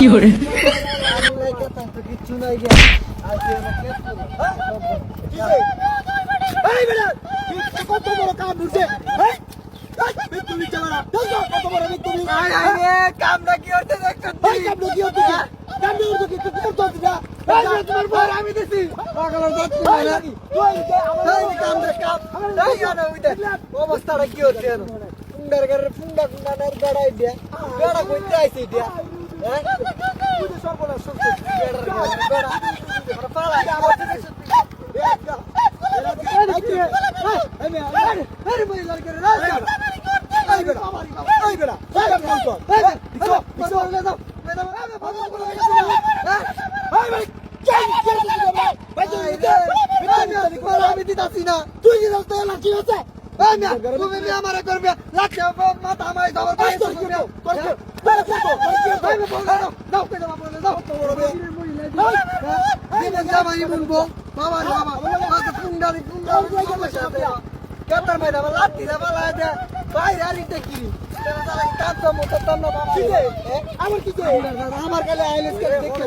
করে কিচ্ছু নাই গে কত বড় কাম ঢুকছে কামটা কি হচ্ছে আমি দিছি অবস্থাটা কি হচ্ছে ফুন্ডা বেড়াই দিয়া বেড়া করতে আইসি দিয়া আমি দিতাছি না তুই কি কি হচ্ছে তুমি আমার করবে লাগছে মাথা আমার বলবো বাবা কাতার মাইনা লাঠি বাইরে আর ইটা কি আমার কি আমার কালে আইলেস করে দেখে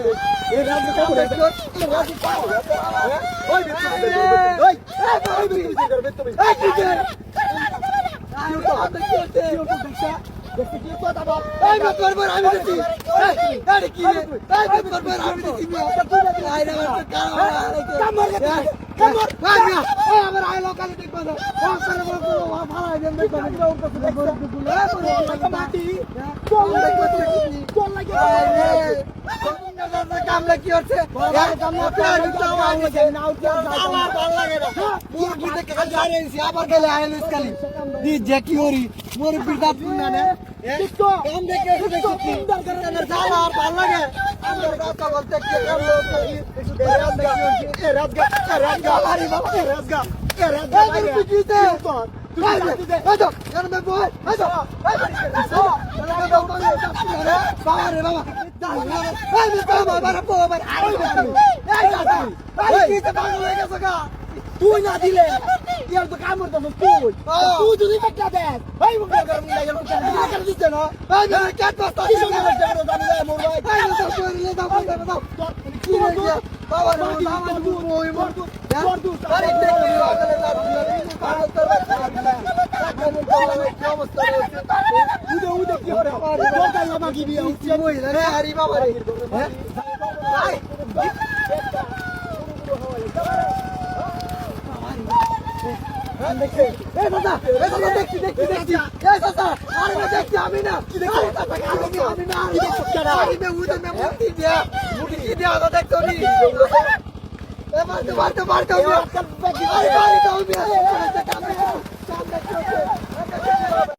আমার আই লোকাল দেখবো কামলা কি হচ্ছে আবার গেলে আইলিস খালি যে কি করি মোর বিদাত না কাম দেখে ভালো লাগে বলতে তুই না দিলে তো কাম করতে তুই যদি একটা দেখ দিচ্ছে না আমি না দেখতো